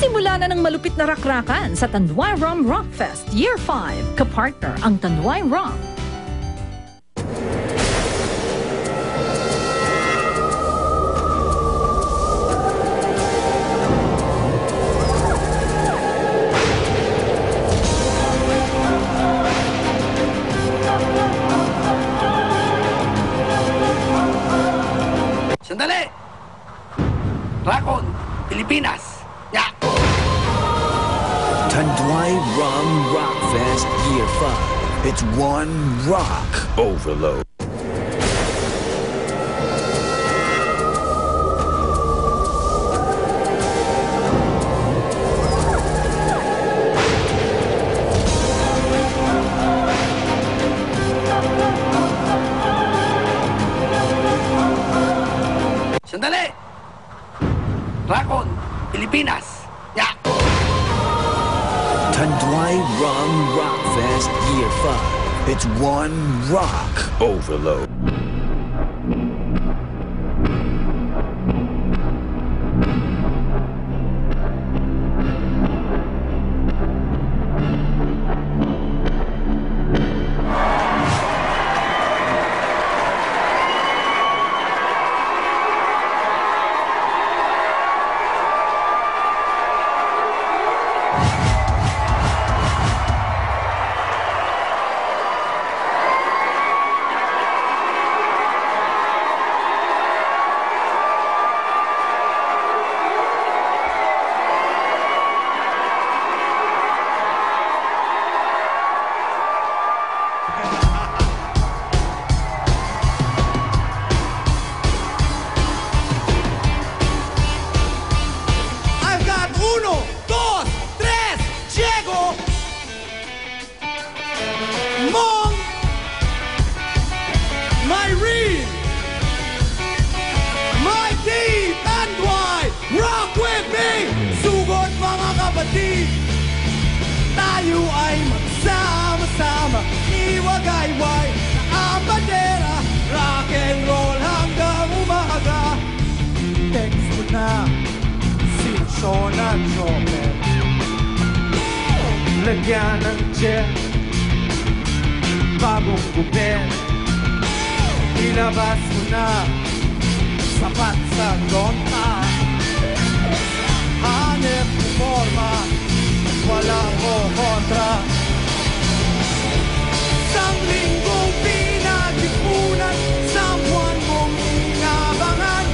Nagsisimula na ng malupit na rakrakan sa Tanduay Rum Rock Fest Year 5. Kapartner ang Tanduay Rum. Sandali! Rakon, Pilipinas! Ya! Tanduay Rum Rock Fest Year 5. It's one rock overload. Sandali! Rakon, Pilipinas! Ya! Tanduay Rum Rock Fest Year 5. It's one rock overload. Tayo ay magsama-sama, iwagayway na ang bandera, rock and roll hanggang umaga. Text mo na si Sean at Joker, lagyan ng jet, bagong gupit, ilabas mo na, sapat sa gonta. Hanep mo forma, wala ko kontra. Isang linggong pinag-ipunan, sa buwan mong inabangan,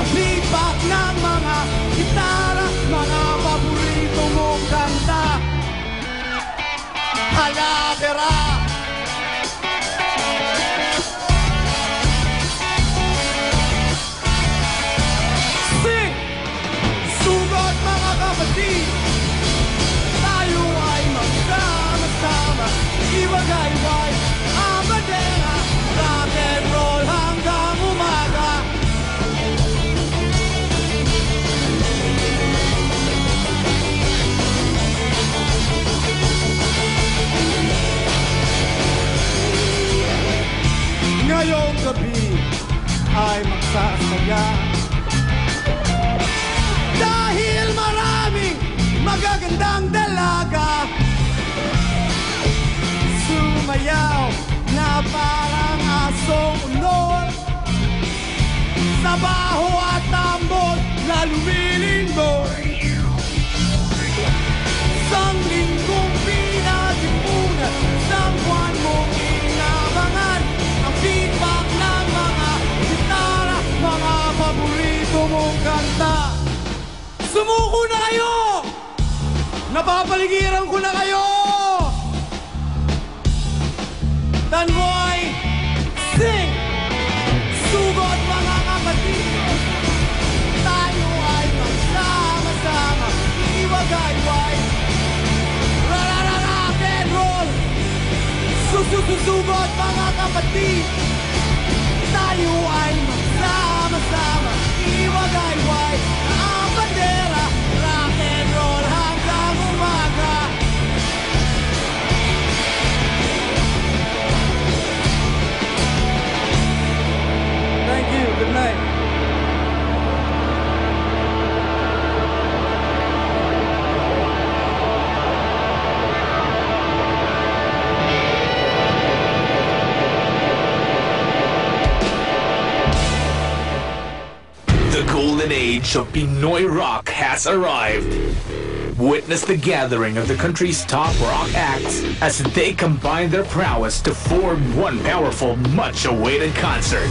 ang feedback ng mga gitara, mga paborito mong kanta. Halabera! Sing! Sugot mga kapatid, tayo ay magsama-sama, iwagayway ang bandera, rock and roll hanggang umaga. Ngayong gabi ay magsasaya, dahil maraming magagandang dalaga sumayaw na parang asong unod, sa baho at tambol na lumilindol. Isang linggong pinag-ipunan, isang buwan mong inabangan, ang feedback ng mga gitara, mga paborito mong kanta. Sumuko na kayo! Napapaligiran ko na kayo! Tanduay, sing! Sugot mga kapatid, tayo ay magsama-sama, iwagayway, rock and roll. Susugot mga kapatid, tayo ay magsama-sama, iwagayway, ang bandera, rock and roll hanggang umaga. age of Pinoy rock has arrived. Witness the gathering of the country's top rock acts as they combine their prowess to form one powerful, much-awaited concert.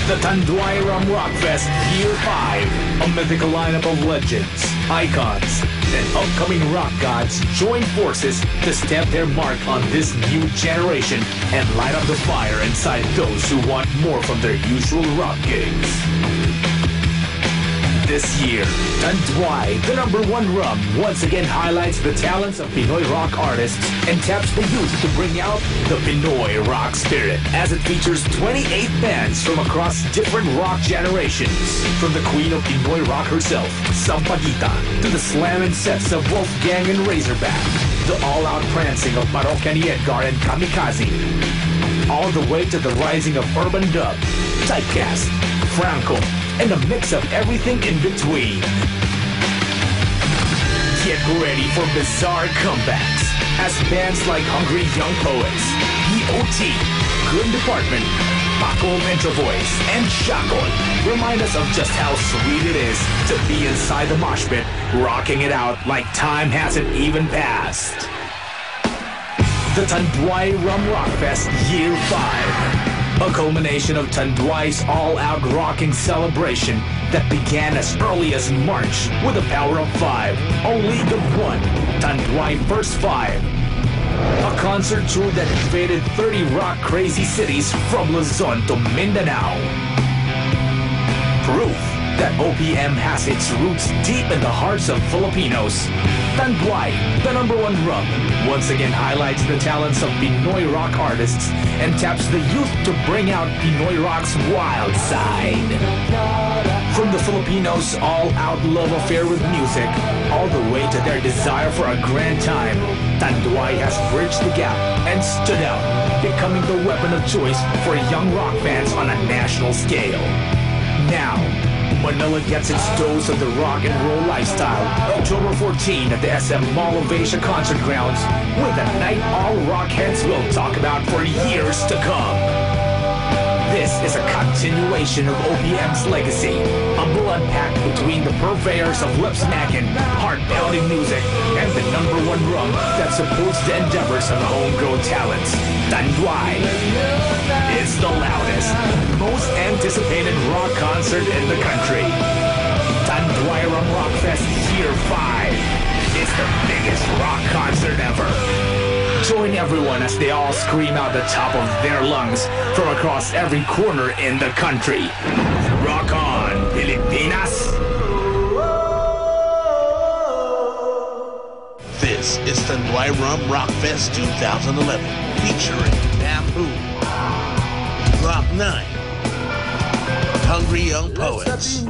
The Tanduay Ram Rockfest Year 5, a mythical lineup of legends, icons, and upcoming rock gods join forces to stamp their mark on this new generation and light up the fire inside those who want more from their usual rock gigs. This year, Tanduay, the #1 rum, once again highlights the talents of Pinoy rock artists and taps the youth to bring out the Pinoy rock spirit, as it features 28 bands from across different rock generations. From the queen of Pinoy rock herself, Sampaguita, to the slamming sets of Wolfgang and Razorback, the all-out prancing of Parokya ni Edgar and Kamikaze, all the way to the rising of urban dub, Typecast, Franco, and a mix of everything in between. Get ready for bizarre comebacks as bands like Hungry Young Poets, EOT, Good Department, Paco Metro Voice, and Shakon remind us of just how sweet it is to be inside the mosh pit, rocking it out like time hasn't even passed. The Tanduay Ram Rockfest Year 5. A culmination of Tanduay's all-out rocking celebration that began as early as March with a power of 5, a league of 1, Tanduay First 5. A concert tour that invaded 30 rock-crazy cities from Luzon to Mindanao. Proof that OPM has its roots deep in the hearts of Filipinos. Tanduay, the #1 rum, once again highlights the talents of Pinoy rock artists and taps the youth to bring out Pinoy rock's wild side. From the Filipinos' all-out love affair with music, all the way to their desire for a grand time, Tanduay has bridged the gap and stood out, becoming the weapon of choice for young rock fans on a national scale. Now, Manila gets its dose of the rock and roll lifestyle October 14 at the SM Mall of Asia Concert Grounds, with a night all rock heads will talk about for years to come. This is a continuation of OPM's legacy, a blood pact between the purveyors of lip-smacking, heart-pounding music and the #1 rum that supports the endeavors of homegrown talents. Tanduay is the loudest, most anticipated rock concert in the country. Tanduay Ram Rockfest Year 5 is the biggest rock concert ever. Join everyone as they all scream out the top of their lungs from across every corner in the country. Rock on, Pilipinas! This is Tanduay Ram Rockfest 2011, featuring Bamboo, Rock 9, Hungry Young Poets,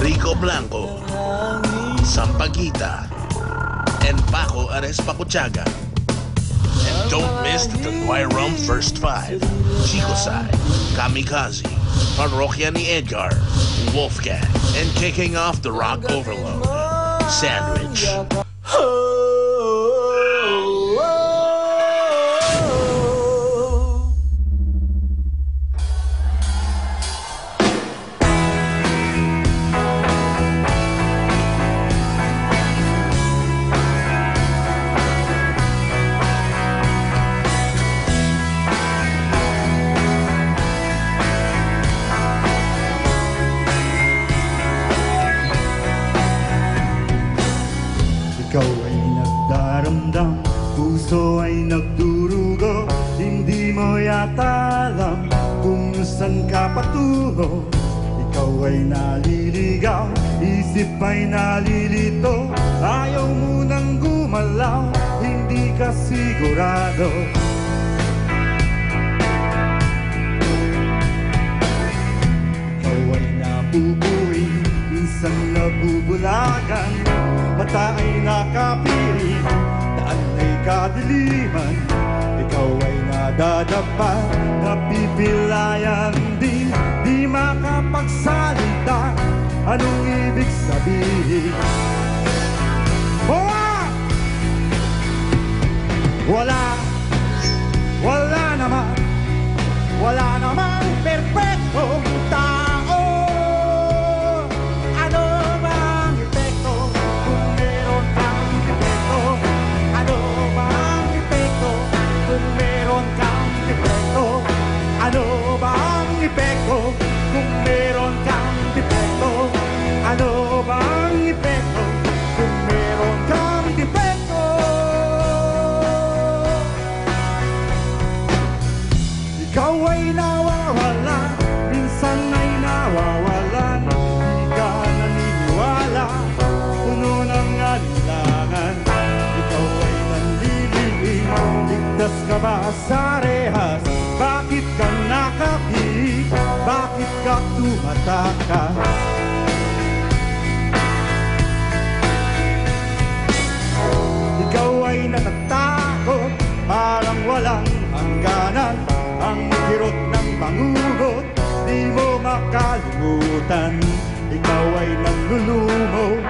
Rico Blanco, Sampaguita, and Paco Ares-Pakuchaga. And don't miss the Tanduay Ram First 5, Chicosai, Kamikaze, Parokya ni Edgar, Wolfgang, and kicking off the rock overload, Sandwich. Ikaw ay nagdaramdam, puso ay nagdurugo. Hindi mo yata alam kung saan ka patungo. Ikaw ay naliligaw, isip ay nalilito. Ayaw mo nang gumalaw, hindi ka sigurado. Ikaw ay nabubuhay, minsan nabubulagan. Mata ay nakapiling, daan ay kadiliman. Ikaw ay nadadapa, napipilayan din. Di makapagsalita, anong ibig sabihin? Wala namang perpektong tao. Madulas ka ba sa rehas? Bakit ka nakahig? Bakit ka tumatakas? Ikaw ay natatakot, parang walang hangganan. Ang kirot ng bangungot, di mo makalimutan. Ikaw ay nanlulumo,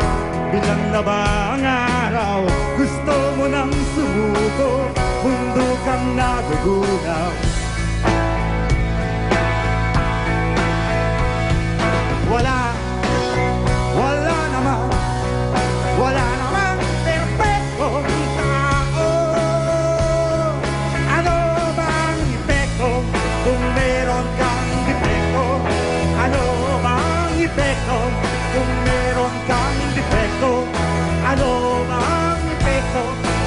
bilang na ba ang araw? Gusto mo nang sumuko, mundo kang nagugunaw. Wala namang perpektong tao. Ano bang epekto kung meron kang depekto? Ano bang epekto kung meron kang depekto? Ano bang epekto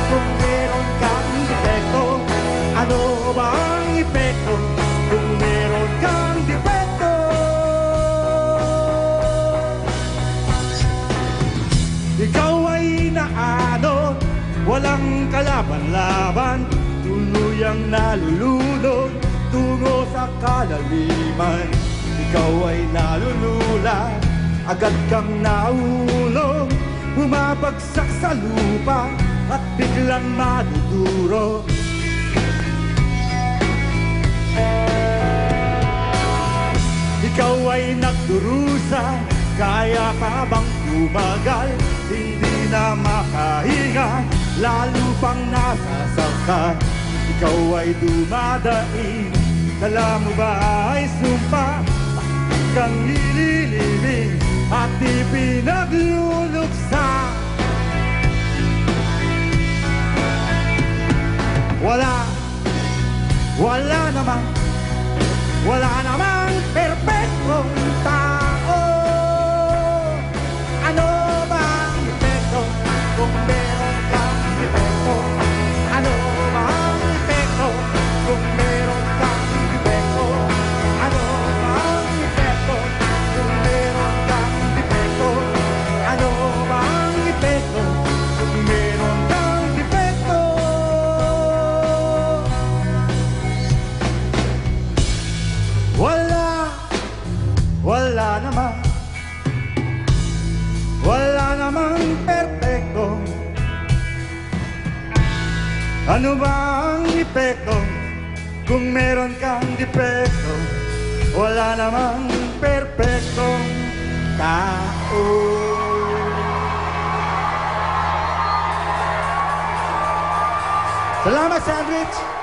kung meron kang depekto? Ano bang epekto kung meron kang depekto? Ikaw ay naanod, walang kalaban-laban, tuluyang nalulunod tungo sa kalaliman. Ikaw ay nalulula, agad kang naulog, bumabagsak sa lupa at biglang maduduro. Ikaw ay nagdurusa, kaya pa bang tumagal? Hindi na makahinga, lalo pang nasasaktan. Ikaw ay dumadaing, dala mo ba ay sumpa? Kang ililibing at ipinagluluksa. Wala namang perpektong tao. Ano bang epekto kung meron kang epekto? Ano bang epekto kung meron kang epekto? Ano bang epekto kung meron kang epekto? Ano bang epekto kung meron kang epekto? Wala namang perpekto. Ano ba ang epekto kung meron kang depekto? Wala namang perpektong tao. Salamat, Sandwich!